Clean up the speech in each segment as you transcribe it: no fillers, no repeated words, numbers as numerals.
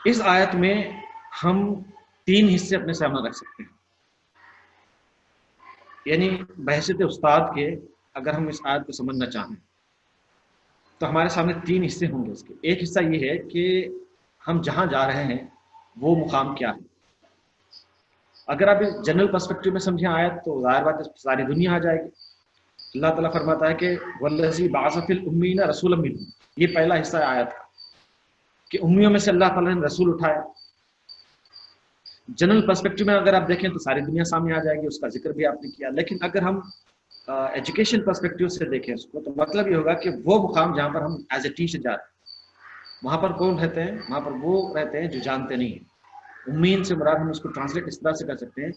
इस आयत में हम 3 हिस्से अपने सामने रख सकते हैं, यानी बहैसियत उस्ताद के अगर हम इस आयत को समझना चाहें तो हमारे सामने 3 हिस्से होंगे इसके। एक हिस्सा ये है कि हम जहां जा रहे हैं वो मुकाम क्या है। अगर आप इस जनरल पर्सपेक्टिव में समझें आयत तो जाहिर बात है सारी दुनिया आ जाएगी। अल्लाह ताला फरमाता है कि वल्लज़ी बअस फिल उम्मीना रसूलन मिनहुम, ये पहला हिस्सा है आयत का कि उम्मियों में से अल्लाह ताला ने रसूल उठाया। जनरल पर्सपेक्टिव में अगर आप देखें तो सारी दुनिया सामने आ जाएगी, उसका जिक्र भी आपने किया। लेकिन अगर हम एजुकेशन पर्सपेक्टिव से देखें उसको तो मतलब ये होगा कि वो मुकाम जहाँ पर हम एज ए टीचर जा रहे हैं वहाँ पर कौन रहते हैं, वहाँ पर वो रहते हैं जो जानते नहीं हैं। उम्मीद से मुराद हम उसको ट्रांसलेट इस तरह से कर सकते हैं,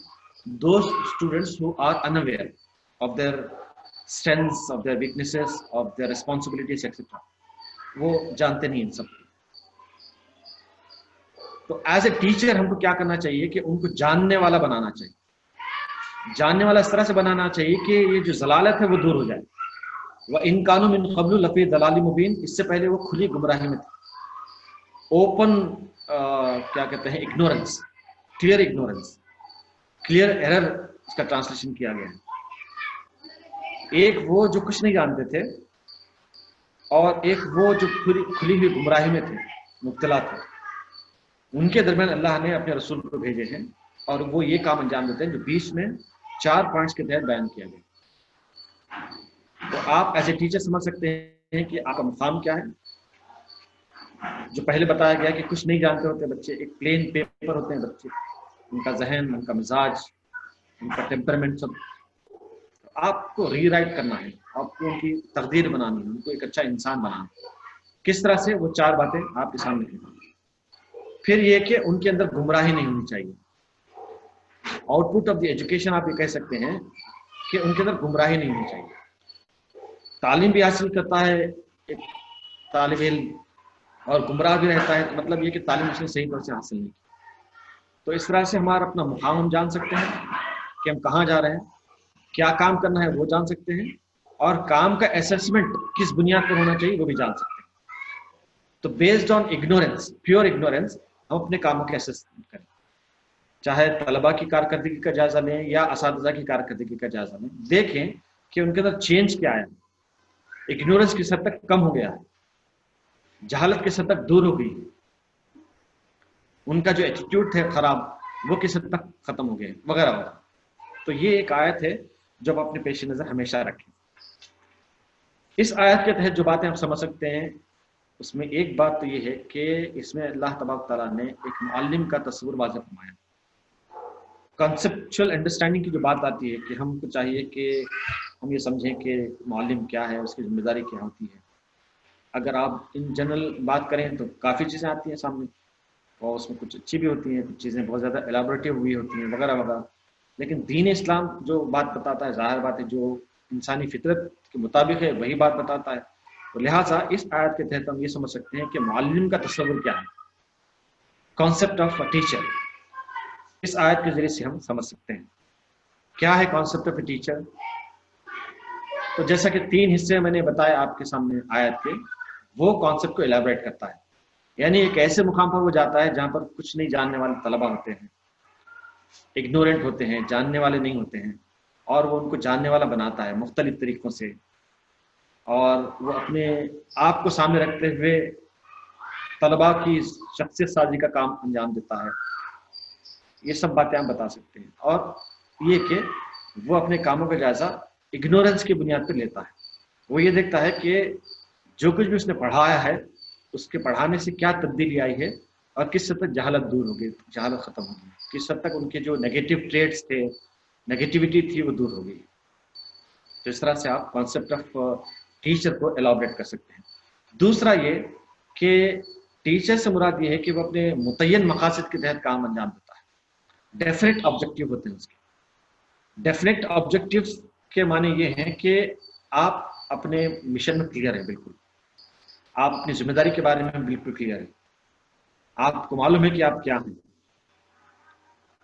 those students who are unaware of their strengths, of their weaknesses, of their responsibilities etcetera, वो जानते नहीं इन सब। तो एज ए टीचर हमको क्या करना चाहिए कि उनको जानने वाला बनाना चाहिए। जानने वाला इस तरह से बनाना चाहिए कि ये जो जलालत है वो दूर हो जाए। वह इन कानू मिन क़ब्लु लफ़ी दलालिम मुबीन, इससे पहले वो खुली गुमराही में थे। ओपन क्या कहते हैं, ignorance, clear ignorance, clear error इसका ट्रांसलेशन किया गया है। एक वो जो कुछ नहीं जानते थे और एक वो जो खुली हुई गुमराही में थे, मुब्तला थे। उनके दरमियान अल्लाह ने अपने रसूल को भेजे हैं और वो ये काम अंजाम देते हैं जो बीच में 4 पॉइंट्स के तहत बयान किया गया। तो आप एज ए टीचर समझ सकते हैं कि आपका मुकाम क्या है। जो पहले बताया गया कि कुछ नहीं जानते होते बच्चे, एक प्लेन पेपर होते हैं बच्चे, उनका जहन, उनका मिजाज, उनका टेम्परामेंट सब आपको रीराइट करना है, आपको उनकी तकदीर बनानी है, उनको एक अच्छा इंसान बनाना है। किस तरह से, वो 4 बातें आपके सामने हैं। फिर ये कि उनके अंदर गुमराही नहीं होनी चाहिए। आउटपुट ऑफ द एजुकेशन आप ये कह सकते हैं कि उनके अंदर गुमराही नहीं होनी चाहिए। तालीम भी हासिल करता है एक तालिब इल्म और गुमराह भी रहता है, तो मतलब ये कि तालीम उसने सही तरह से हासिल नहीं की। तो इस तरह से हमारा अपना मुकाम हम जान सकते हैं कि हम कहाँ जा रहे हैं, क्या काम करना है वो जान सकते हैं, और काम का असेसमेंट किस बुनियाद पर होना चाहिए वो भी जान सकते हैं। तो based on ignorance, pure ignorance, हम अपने कामों के असेसमेंट करें। चाहे तलबा की कारकर्दगी का जायजा लें या असातिज़ा की कारकर्दगी का जायजा लें, देखें कि उनके अंदर चेंज क्या आया। इग्नोरेंस किस हद तक कम हो गया है, जहालत किस हद तक दूर हो गई, उनका जो एटीट्यूड थे खराब वो किस हद तक खत्म हो गए, वगैरह वगैरह। तो ये एक आयत है जो आप अपने पेश नज़र हमेशा रखें। इस आयत के तहत जो बातें हम समझ सकते हैं उसमें एक बात तो ये है कि इसमें अल्लाह तबारक तआला ने एक मुअल्लिम का तस्वीर वाज़ेह फरमाया। कॉन्सेप्चुअल अंडरस्टैंडिंग की जो बात आती है कि हमको चाहिए कि हम ये समझें कि मुअल्लिम क्या है, उसकी जिम्मेदारी क्या होती है। अगर आप इन जनरल बात करें तो काफ़ी चीज़ें आती हैं सामने, और उसमें कुछ अच्छी भी होती हैं, कुछ चीज़ें बहुत ज़्यादा एलाबोरेटिव हुई होती हैं, वगैरह वगैरह। लेकिन दीन इस्लाम जो बात बताता है, ज़ाहिर बात है जो इंसानी फितरत के मुताबिक है वही बात बताता है। तो लिहाजा इस आयत के तहत हम ये समझ सकते हैं कि मुअल्लिम का तस्वुर क्या है, कॉन्सेप्ट ऑफ अ टीचर, इस आयत के जरिए से हम समझ सकते हैं क्या है कॉन्सेप्ट ऑफ ए टीचर। तो जैसा कि 3 हिस्से मैंने बताए आपके सामने आयत के, वो कॉन्सेप्ट को एलैबोरेट करता है। यानी एक ऐसे मुकाम पर वो जाता है जहां पर कुछ नहीं जानने वाले तलबा होते हैं, इग्नोरेंट होते हैं, जानने वाले नहीं होते हैं, और वो उनको जानने वाला बनाता है मुख्तलिफ तरीक़ों से, और वो अपने आप को सामने रखते हुए तलबा की शख्सियत साजी का काम अंजाम देता है। ये सब बातें हम बता सकते हैं। और ये कि वो अपने कामों का जायजा इग्नोरेंस की बुनियाद पर लेता है। वो ये देखता है कि जो कुछ भी उसने पढ़ाया है उसके पढ़ाने से क्या तब्दीली आई है और किस हद तक जहालत दूर हो गई, जहालत खत्म हो गई, किस हद तक उनके जो नेगेटिव ट्रेड्स थे, नेगेटिविटी थी, वो दूर हो गई। तो इस तरह से आप कॉन्सेप्ट ऑफ टीचर को एलॉबरेट कर सकते हैं। दूसरा ये कि टीचर से मुराद ये है कि वो अपने मुतय्यन मकासद के तहत काम अंजाम देता है। डेफिनेट ऑब्जेक्टिव होते हैं उसके। डेफिनेट ऑब्जेक्टिव के माने ये हैं कि आप अपने मिशन में क्लियर है, बिल्कुल आप अपनी जिम्मेदारी के बारे में बिल्कुल क्लियर है, आपको मालूम है कि आप क्या हैं।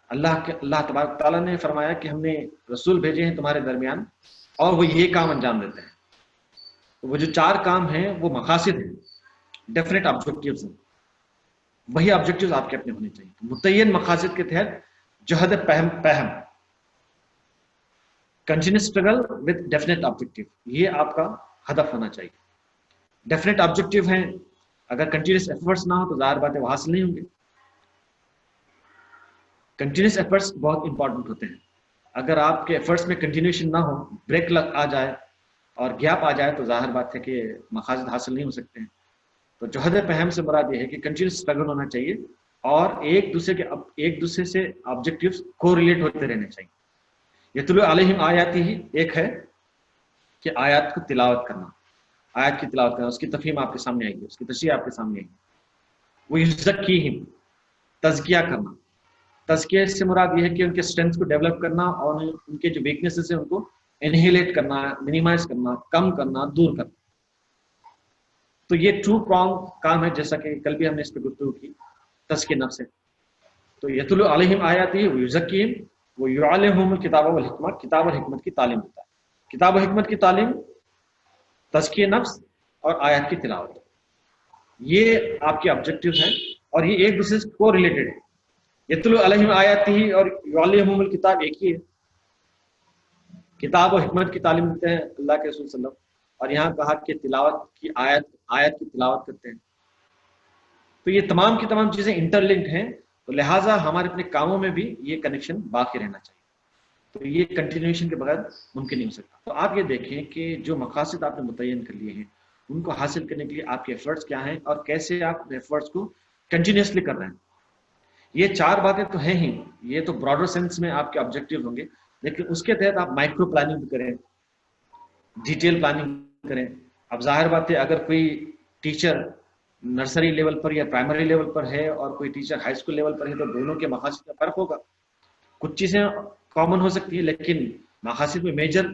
अल्लाह तबारक ताला ने फरमाया कि हमने रसूल भेजे हैं तुम्हारे दरमियान और वो ये काम अंजाम देते हैं। तो वो जो 4 काम हैं वो मकासद हैं, डेफिनेट ऑब्जेक्टिव्स हैं। वही ऑब्जेक्टिव्स आपके अपने होने चाहिए। तो मुतय्यन मकासद के तहत जहद पहम continuous struggle with definite objective, ये आपका हदफ होना चाहिए। डेफिनेट ऑब्जेक्टिव हैं, अगर कंटिन्यूस एफर्ट्स ना हो तो जाहिर बात है वो हासिल नहीं होंगे। कंटिन्यूस एफर्ट्स बहुत इंपॉर्टेंट होते हैं। अगर आपके एफर्ट्स में कंटिन्यूशन ना हो, ब्रेक लग आ जाए और गैप आ जाए तो जाहिर बात है कि मकासद हासिल नहीं हो सकते हैं। तो जहद पहम से मुराद ये है कि कंटिन्यूस स्ट्रगल होना चाहिए और एक दूसरे से ऑब्जेक्टिव्स को रिलेट होते रहने चाहिए। यतलु अलैहिम आयाती ही एक है कि आयत को तिलावत करना, आयत की तिलावत करना, उसकी तफहीम आपके सामने आएगी, उसकी तशरीह आपके सामने आएगी। वो युज़क्कीहिम, तज़किया करना। तज़किया से मुराद ये है कि उनके स्ट्रेंथ को डेवलप करना और उनके जो वीकनेसेस है उनको इनहेलेट करना, मिनिमाइज करना, कम करना, दूर करना। तो ये टू प्रॉन्ग काम है, जैसा कि कल भी हमने इस पर गुफ्तगू की, तज़किया नफ्स है। तो यतलु अलैहिम आयाती व युज़क्कीहिम व युअल्लिमुहुमुल किताब वल हिकमा, किताब और हिकमत की तालीम होता है। किताब और हिकमत की तालीम, तज़किया नफ्स और आयत की तिलावत, ये आपके ऑब्जेक्टिव हैं और ये एक दूसरे से को रिलेटेड है। यतलु अलैहिम आयातिही और युअल्लिमुहुमुल किताब एक ही है। किताब और हिकमत की तालीम देते हैं अल्लाह के रसूल सल्लल्लाहु अलैहि वसल्लम, और यहाँ कहा कि तिलावत की आयत की तिलावत करते हैं। तो ये तमाम की तमाम चीजें इंटरलिंक्ड हैं, तो लिहाजा हमारे अपने कामों में भी ये कनेक्शन बाकी रहना चाहिए। तो ये कंटिन्यूएशन के बगैर मुमकिन नहीं हो सकता। तो आप ये देखें कि जो मकासद आपने मुतय्यन कर लिए हैं उनको हासिल करने के लिए आपके एफर्ट्स क्या हैं और कैसे आप एफर्ट्स को कंटिन्यूसली कर रहे हैं। ये चार बातें तो हैं ही, ये तो ब्रॉडर सेंस में आपके ऑब्जेक्टिव होंगे, लेकिन उसके तहत आप माइक्रो प्लानिंग भी करें, डिटेल प्लानिंग करें। अब जाहिर बात है अगर कोई टीचर नर्सरी लेवल पर या प्राइमरी लेवल पर है और कोई टीचर हाई स्कूल लेवल पर है तो दोनों के मकासद में फर्क होगा। कुछ चीजें कॉमन हो सकती है लेकिन मकासद में मेजर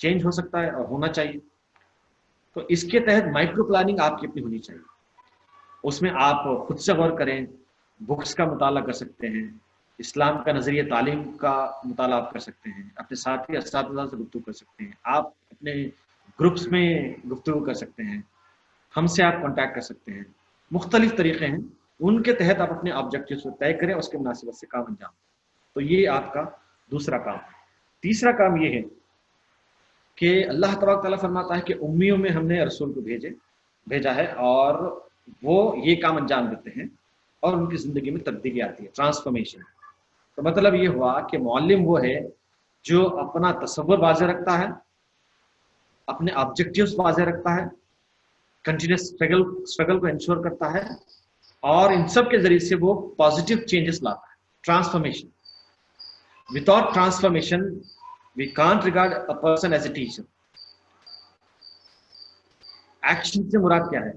चेंज हो सकता है और होना चाहिए। तो इसके तहत माइक्रो प्लानिंग आपकी अपनी होनी चाहिए। उसमें आप खुद से गौर करें, बुक्स का मुताला कर सकते हैं, इस्लाम का नजरिया तालीम का मुताला आप कर सकते हैं, अपने साथी असातिज़ा से गुफ्तगू कर सकते हैं, आप अपने ग्रुप्स में गुफ्तगू कर सकते हैं, हमसे आप कांटेक्ट कर सकते हैं। मुख्तलिफ तरीके हैं, उनके तहत आप अपने ऑब्जेक्टिव को तय करें, उसके मुनासिबत से काम अंजाम। तो ये आपका दूसरा काम है। तीसरा काम ये है कि अल्लाह तबारक तआला फरमाता है कि उम्मियों में हमने रसूल को भेजा है और वो ये काम अंजाम देते हैं और उनकी जिंदगी में तब्दीली आती है, ट्रांसफॉर्मेशन। तो मतलब ये हुआ कि मुअल्लिम वो है जो अपना तसव्वुर वाज़ेह रखता है, अपने ऑब्जेक्टिव्स वाज़ेह रखता है, कंटिन्यूस स्ट्रगल को इंश्योर करता है और इन सब के जरिए से वो पॉजिटिव चेंजेस लाता है, transformation. Without transformation we can't regard a person as a teacher. Action से मुराद क्या है?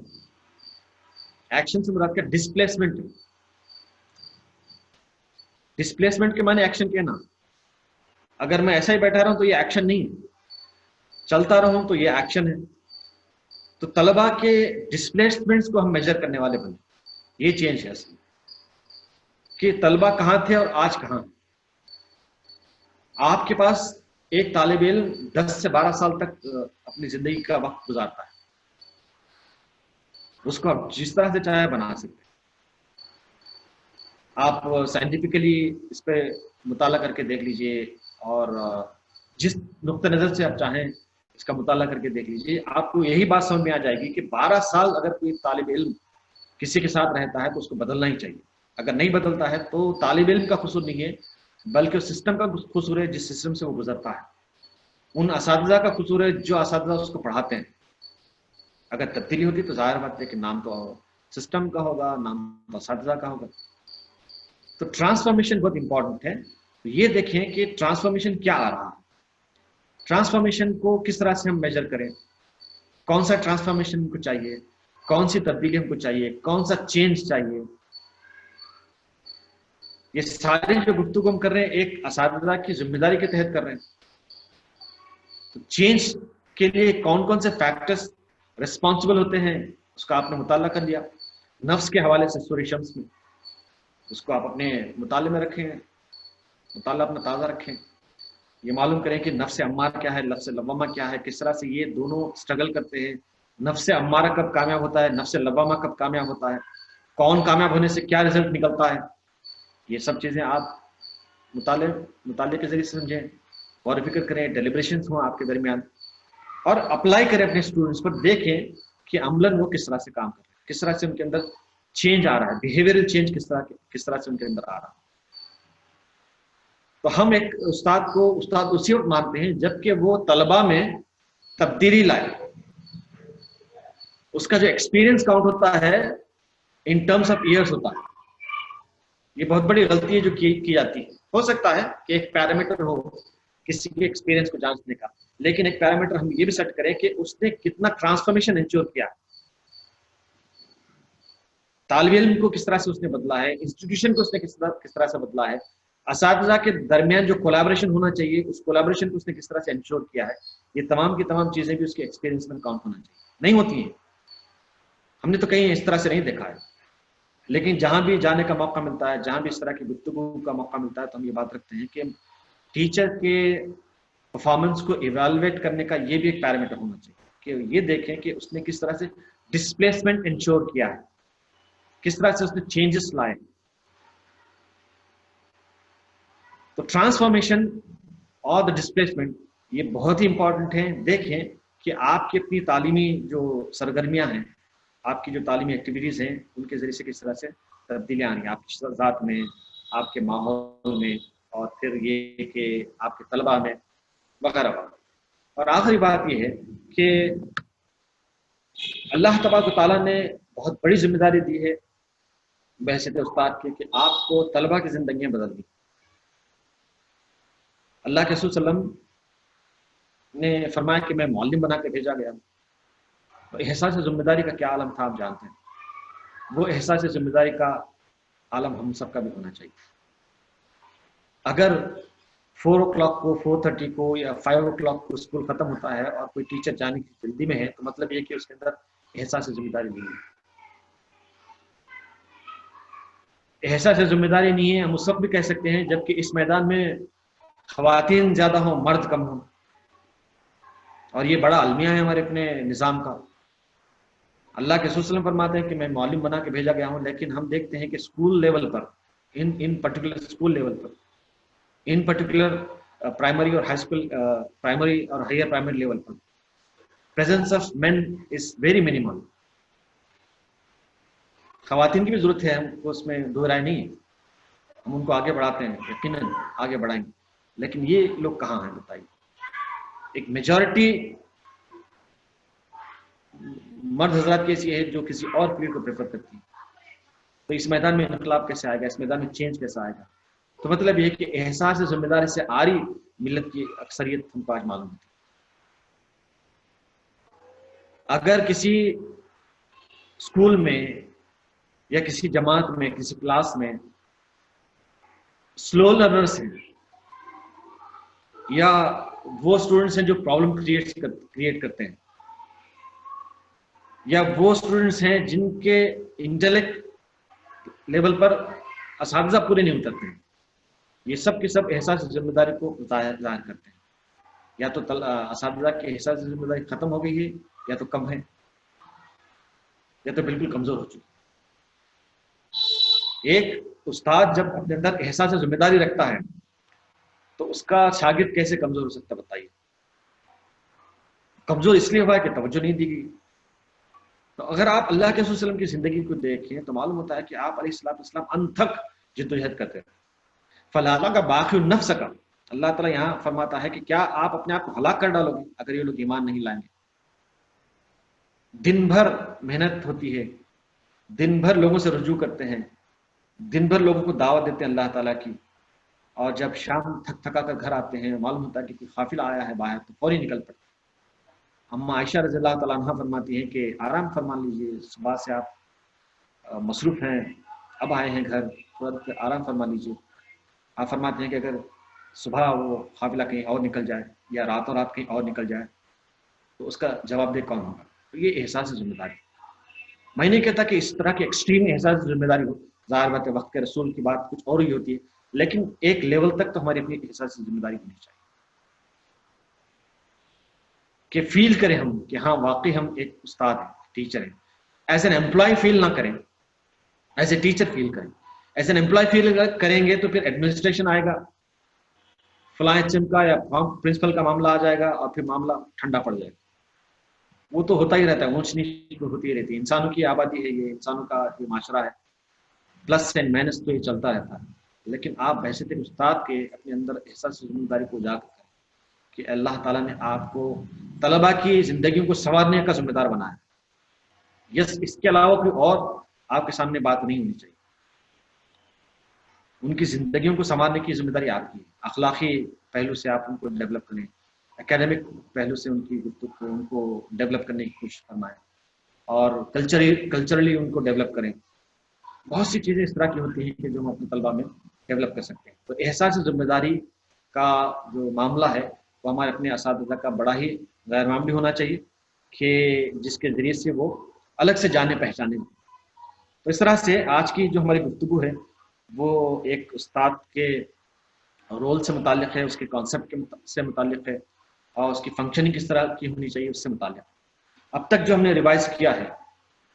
एक्शन से मुराद क्या? डिस्प्लेसमेंट। डिस्प्लेसमेंट के माने एक्शन कहना। अगर मैं ऐसा ही बैठा रहा हूं तो ये एक्शन नहीं है, चलता रहूं तो ये एक्शन है। तो तलबा के डिस्प्लेसमेंट्स को हम मेजर करने वाले बने, ये चेंज है असल कि तलबा कहां थे और आज कहां। आपके पास एक तालिब इल्म 10 से 12 साल तक अपनी जिंदगी का वक्त गुजारता है, उसको आप जिस तरह से चाहे बना सकते हैं। आप साइंटिफिकली इस पे मुताला करके देख लीजिए और जिस नुक्ते नज़र से आप चाहें इसका मुताला करके देख लीजिए, आपको यही बात समझ में आ जाएगी कि 12 साल अगर कोई तालिब इल्म किसी के साथ रहता है तो उसको बदलना ही चाहिए। अगर नहीं बदलता है तो तालिब इल्म का कसूर नहीं है, बल्कि उस सिस्टम का कसूर है जिस सिस्टम से वो गुजरता है, उन असातिज़ा का कसूर है जो असातिज़ा उसको पढ़ाते हैं। अगर तब्दीली होती तो जाहिर बात है कि नाम तो सिस्टम का होगा, नाम तो असातिज़ा का होगा। तो ट्रांसफॉर्मेशन बहुत इंपॉर्टेंट है। तो ये देखें कि ट्रांसफॉर्मेशन क्या आ रहा है, ट्रांसफॉर्मेशन को किस तरह से हम मेजर करें, कौन सा ट्रांसफॉर्मेशन हमको चाहिए, कौन सी तब्दीली हमको चाहिए, कौन सा चेंज चाहिए। ये सारी जो गुफ्तगू हम कर रहे हैं एक असातिज़ा की जिम्मेदारी के तहत कर रहे हैं। तो चेंज के लिए कौन कौन से फैक्टर्स रिस्पॉन्सिबल होते हैं उसका आपने मुताला कर लिया। नफ्स के हवाले से सूरह शम्स में उसको आप अपने मुताले में रखें, मुताला अपना ताज़ा रखें, ये मालूम करें कि नफ्स अम्मारा क्या है, नफ्स लव्वामा क्या है, किस तरह से ये दोनों स्ट्रगल करते हैं। नफ्स अम्मारा कब कामयाब होता है, नफ्स लव्वामा कब कामयाब होता है, کون کامیاب ہونے سے کیا رزلٹ نکلتا ہے، یہ سب چیزیں آپ مطالعے کے ذریعے سے سمجھیں، غور و فکر کریں، ڈیلیبریشنز ہوں آپ کے درمیان، اور اپلائی کریں اپنے اسٹوڈنٹس پر، دیکھیں کہ عملاً وہ کس طرح سے کام کر رہے ہیں، کس طرح سے ان کے اندر چینج آ رہا ہے، بیہیویئرل چینج کس طرح سے ان کے اندر آ رہا ہے۔ تو ہم ایک استاد کو استاد اسی وقت مانتے ہیں جبکہ وہ طلباء میں تبدیلی لائے، اس کا جو ایکسپیرینس کاؤنٹ ہوتا ہے ان ٹرمز آف ایئرس ہوتا ہے۔ یہ بہت بڑی غلطی ہے جو کی جاتی ہے۔ ہو سکتا ہے کہ ایک پیرامیٹر ہو کسی کے ایکسپیرینس کو جانچنے کا، لیکن ایک پیرامیٹر ہم یہ بھی سیٹ کریں کہ اس نے کتنا ٹرانسفارمیشن انشور کیا، طالب علم کو کس طرح سے اس نے بدلا ہے، انسٹیٹیوشن کو اس نے کس طرح سے بدلا ہے، اساتذہ کے درمیان جو کولیبریشن ہونا چاہیے اس کولیبریشن کو اس نے کس طرح سے انشور کیا ہے۔ یہ تمام کی تمام چیزیں بھی اس کے ایکسپیرینس میں کاؤنٹ ہونا چاہیے، نہیں ہوتی ہیں، ہم نے تو کہیں اس طرح سے نہیں دیکھا ہے، لیکن جہاں بھی جانے کا موقع ملتا ہے، جہاں بھی اس طرح کی گفتگو کا موقع ملتا ہے، تو ہم یہ بات رکھتے ہیں کہ ٹیچر کے پرفارمنس کو ایویلویٹ کرنے کا یہ بھی ایک پیرامیٹر ہونا چاہیے کہ یہ دیکھیں کہ اس نے کس طرح سے ڈسپلیسمنٹ انشور کیا ہے، کس طرح سے اس نے چینجز لائے۔ تو ٹرانسفارمیشن اور دا ڈسپلیسمنٹ یہ بہت ہی امپورٹنٹ ہیں۔ دیکھیں کہ آپ کی اپنی تعلیمی جو سرگرمیاں ہیں، آپ کی جو تعلیمی ایکٹیویٹیز ہیں، ان کے ذریعے سے کس طرح سے تبدیلیاں آنی ہیں آپ کی ذات میں، آپ کے ماحول میں، اور پھر یہ کہ آپ کے طلباء میں وغیرہ وغیرہ۔ اور آخری بات یہ ہے کہ اللہ تبارک و تعالیٰ نے بہت بڑی ذمہ داری دی ہے بحیثیت استاد کے کہ آپ کو طلباء کی زندگیاں بدل دی۔ اللہ کے رسول صلی اللہ علیہ وسلم نے فرمایا کہ میں معلم بنا کے بھیجا گیا، تو احساس ذمہ داری کا کیا عالم تھا آپ جانتے ہیں، وہ احساس ذمہ داری کا عالم ہم سب کا بھی ہونا چاہیے۔ اگر 4 o'clock کو 4:30 کو یا 5 o'clock کو اسکول ختم ہوتا ہے اور کوئی ٹیچر جانے کی جلدی میں ہے، تو مطلب یہ کہ اس کے اندر احساس ذمہ داری نہیں ہے۔ احساس ذمہ داری نہیں ہے ہم اس وقت بھی کہہ سکتے ہیں جبکہ اس میدان میں خواتین زیادہ ہوں، مرد کم ہوں، اور یہ بڑا المیہ ہے ہمارے اپنے نظام کا۔ اللہ کے رسول صلی اللہ علیہ وسلم فرماتے ہیں کہ میں معلم بنا کے بھیجا گیا ہوں، لیکن ہم دیکھتے ہیں کہ اسکول لیول پر، ان پرٹیکولر اسکول لیول پر، ان پرٹیکولر پرائمری اور ہائی اسکول، پرائمری اور ہائر پرائمری لیول پر presence of men is very minimal۔ خواتین کی بھی ضرورت ہے، ہم کو اس میں دو رائے نہیں ہے، ہم ان کو آگے بڑھاتے ہیں، یقیناً آگے بڑھائیں گے، لیکن یہ لوگ کہاں ہیں بتائیے؟ ایک میجورٹی مرد حضرات کی ایسی ہے جو کسی اور فیلڈ کو پریفر کرتی ہے، تو اس میدان میں انقلاب کیسے آئے گا، اس میدان میں چینج کیسے آئے گا؟ تو مطلب یہ کہ احساس ذمہ داری سے آری ملت کی اکثریت ہم کو آج معلوم ہوتی ہے۔ اگر کسی اسکول میں یا کسی جماعت میں، کسی کلاس میں سلو لرنرس ہیں، یا وہ اسٹوڈنٹس ہیں جو پرابلم کریٹ کرتے ہیں، یا وہ اسٹوڈنٹس ہیں جن کے انٹلیکٹ لیول پر اساتذہ پورے نہیں اترتے ہیں، یہ سب کے سب احساس ذمہ داری کو ظاہر کرتے ہیں۔ یا تو اساتذہ کے احساس ذمہ داری ختم ہو گئی ہے، یا تو کم ہے، یا تو بالکل کمزور ہو چکی ہے۔ ایک استاد جب اپنے اندر احساس ذمہ داری رکھتا ہے تو اس کا شاگرد کیسے کمزور ہو سکتا ہے بتائیے؟ کمزور اس لیے ہوا ہے کہ توجہ نہیں دی گئی۔ تو اگر آپ اللہ کے رسول صلی اللہ علیہ وسلم کی زندگی کو دیکھیں تو معلوم ہوتا ہے کہ آپ علیہ السلام انتھک جدوجہد کرتے ہیں۔ فلاح کا باقی النفس کا اللہ تعالیٰ یہاں فرماتا ہے کہ کیا آپ اپنے آپ کو ہلاک کر ڈالو گے اگر یہ لوگ ایمان نہیں لائیں گے؟ دن بھر محنت ہوتی ہے، دن بھر لوگوں سے رجوع کرتے ہیں، دن بھر لوگوں کو دعوت دیتے ہیں اللہ تعالیٰ کی، اور جب شام تھک تھکا کر گھر آتے ہیں معلوم ہوتا ہے کہ کوئی قافلہ آیا ہے باہر تو فوری نکل پڑتے۔ اما عائشہ رضی اللہ تعالیٰ عنہ فرماتی ہیں کہ آرام فرما لیجئے، صبح سے آپ مصروف ہیں، اب آئے ہیں گھر، تھوڑا آرام فرما لیجئے۔ آپ فرماتے ہیں کہ اگر صبح وہ قافلہ کہیں اور نکل جائے یا راتوں رات کہیں اور نکل جائے تو اس کا جواب دہ کون ہوگا؟ تو یہ احساس ذمہ داری۔ میں نہیں کہتا کہ اس طرح کی ایکسٹریم احساس ذمہ داری ہو، ظاہر بات ہے وقت کے رسول کی بات کچھ اور ہی ہوتی ہے، لیکن ایک لیول تک تو ہماری اپنی احساس ذمہ داری ہونی چاہیے کہ فیل کریں ہم کہ ہاں واقعی ہم ایک استاد ہیں، ٹیچر ہیں، ایز این امپلائی فیل نہ کریں ایز اے ٹیچر فیل کریں, ایز این امپلائی فیل کریں گے تو پھر ایڈمنسٹریشن آئے گا, فلاں چم کا یا پرنسپل کا معاملہ آ جائے گا اور پھر معاملہ ٹھنڈا پڑ جائے گا. وہ تو ہوتا ہی رہتا ہے, اونچ نیچ ہوتی ہی رہتی ہے, انسانوں کی آبادی ہے, یہ انسانوں کا یہ معاشرہ ہے, پلس اینڈ مائنس تو یہ چلتا رہتا ہے. لیکن آپ بحیثیت ایک استاد کے اپنے اندر احساس ذمہ داری کو اجاگر کریں کہ اللہ تعالیٰ نے آپ کو طلباء کی زندگیوں کو سنوارنے کا ذمہ دار بنایا. یس, اس کے علاوہ کوئی اور آپ کے سامنے بات نہیں ہونی چاہیے. ان کی زندگیوں کو سنوارنے کی ذمہ داری آپ کی ہے. اخلاقی پہلو سے آپ ان کو ڈیولپ کریں, اکیڈمک پہلو سے ان کی گفتگو ان کو ڈیولپ کرنے کی کوشش فرمائیں, اور کلچرلی ان کو ڈیولپ کریں. بہت سی چیزیں اس طرح کی ہوتی ہیں کہ جو ہم اپنے طلباء میں ڈیولپ کر سکتے ہیں. تو احساس ذمہ داری کا جو معاملہ ہے وہ ہمارے اپنے اساتذہ کا بڑا ہی غیر معمولی ہونا چاہیے کہ جس کے ذریعے سے وہ الگ سے جانے پہچانے. تو اس طرح سے آج کی جو ہماری گفتگو ہے وہ ایک استاد کے رول سے متعلق ہے, اس کے کانسیپٹ سے متعلق ہے, اور اس کی فنکشننگ کس طرح کی ہونی چاہیے اس سے متعلق. اب تک جو ہم نے ریوائز کیا ہے,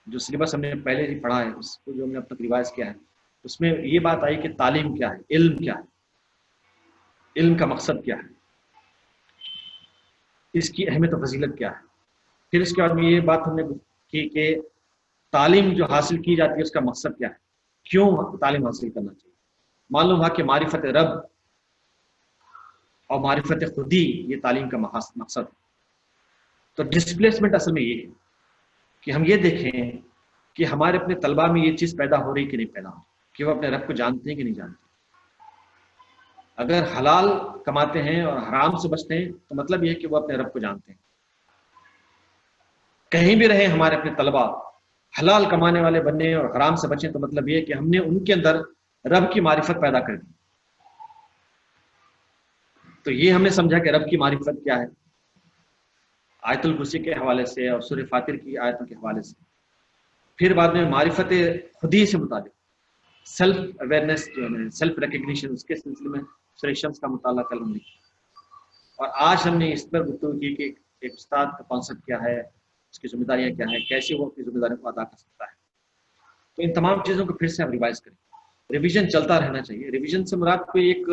جو سلیبس ہم نے پہلے ہی پڑھا ہے, اس کو جو ہم نے اب تک ریوائز کیا ہے, اس میں یہ بات آئی کہ تعلیم کیا ہے, علم کیا ہے, علم کا مقصد کیا ہے, اس کی اہمیت و فضیلت کیا ہے. پھر اس کے بعد میں یہ بات ہم نے کی کہ تعلیم جو حاصل کی جاتی ہے اس کا مقصد کیا ہے, کیوں تعلیم حاصل کرنا چاہیے. معلوم ہوا کہ معرفت رب اور معرفت خودی یہ تعلیم کا مقصد ہے. تو ڈسپلیسمنٹ اصل میں یہ ہے کہ ہم یہ دیکھیں کہ ہمارے اپنے طلباء میں یہ چیز پیدا ہو رہی کہ نہیں پیدا ہو رہی, کہ وہ اپنے رب کو جانتے ہیں کہ نہیں جانتے. اگر حلال کماتے ہیں اور حرام سے بچتے ہیں تو مطلب یہ ہے کہ وہ اپنے رب کو جانتے ہیں. کہیں بھی رہے ہمارے اپنے طلباء حلال کمانے والے بننے اور حرام سے بچیں تو مطلب یہ ہے کہ ہم نے ان کے اندر رب کی معرفت پیدا کر دی. تو یہ ہم نے سمجھا کہ رب کی معرفت کیا ہے آیت الکرسی کے حوالے سے اور سورہ فاتر کی آیتوں کے حوالے سے. پھر بعد میں معرفت خودی سے متعلق سیلف اویئرنیس جو ہے, سیلف ریکگنیشن, اس کے سلسلے میں سورہ شمس کا مطالعہ کل ہم نے کیا. اور آج ہم نے اس پر گفتگو کی کہ ایک استاد کا کانسیپٹ کیا ہے, اس کی ذمہ داریاں کیا ہیں, کیسے وہ اپنی ذمہ داریوں کو ادا کر سکتا ہے. تو ان تمام چیزوں کو پھر سے ہم ریوائز کریں. ریویژن چلتا رہنا چاہیے. ریویژن سے مراد کوئی ایک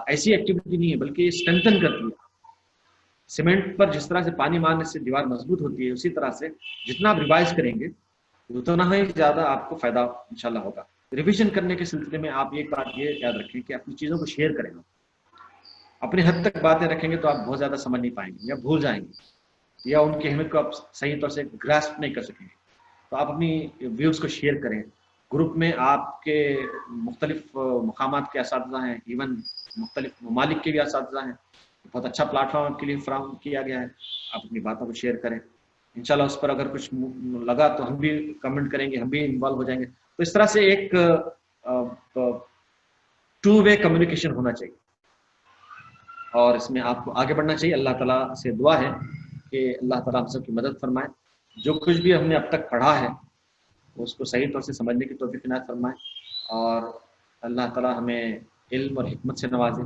ایسی ایکٹیویٹی نہیں ہے بلکہ یہ اسٹرینتھن کرتی ہے. سیمنٹ پر جس طرح سے پانی مارنے سے دیوار مضبوط ہوتی ہے, اسی طرح سے جتنا آپ ریوائز کریں گے اتنا ہی زیادہ آپ کو فائدہ انشاءاللہ ہوگا. ریویژن کرنے کے سلسلے میں آپ ایک بات یہ یاد رکھیں کہ اپنی چیزوں کو شیئر کریں. اپنی حد تک باتیں رکھیں گے تو آپ بہت زیادہ سمجھ نہیں پائیں گے یا بھول جائیں گے یا ان کی اہمیت کو آپ صحیح طور سے گراسپ نہیں کر سکیں گے. تو آپ اپنی ویوز کو شیئر کریں. گروپ میں آپ کے مختلف مقامات کے اساتذہ ہیں, ایون مختلف ممالک کے بھی اساتذہ ہیں. بہت اچھا پلیٹ فارم آپ کے لیے فراہم کیا گیا ہے. آپ اپنی باتوں کو شیئر کریں. انشاءاللہ اس پر اگر کچھ لگا تو ہم بھی کمنٹ کریں گے, ہم بھی انوالو ہو جائیں گے. تو اس طرح سے ایک 2 وے کمیونیکیشن ہونا چاہیے اور اس میں آپ کو آگے بڑھنا چاہیے. اللہ تعالیٰ سے دعا ہے کہ اللہ تعالیٰ ہم سب کی مدد فرمائے. جو کچھ بھی ہم نے اب تک پڑھا ہے اس کو صحیح طور سے سمجھنے کی توفیق عنایت فرمائے, اور اللہ تعالیٰ ہمیں علم اور حکمت سے نوازے.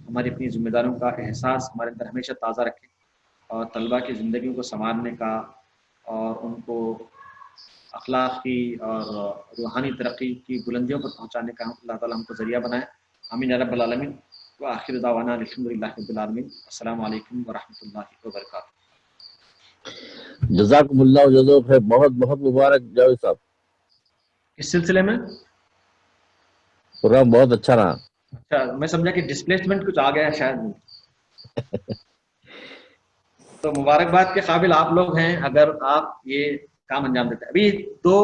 ہماری اپنی ذمہ داریوں کا احساس ہمارے اندر ہمیشہ تازہ رکھے, اور طلباء کی زندگیوں کو سنوارنے کا اور ان کو اخلاقی اور روحانی ترقی کی بلندیوں پر پہنچانے کا اللہ تعالیٰ ہم کو ذریعہ بنائے. آمین یا رب العالمین. وآخر دعوانا الحمدللہ رب العالمین. السلام علیکم ورحمۃ اللہ وبرکاتہ. جزاکم اللہ جزاک خیر. بہت بہت مبارک جاوید صاحب. اس سلسلے میں پروگرام بہت اچھا رہا. اچھا, میں سمجھا کہ ڈسپلیسمنٹ کچھ آ گیا شاید. تو مبارکباد کے قابل آپ لوگ ہیں اگر آپ یہ کام انجام دیتے ہیں. ابھی 2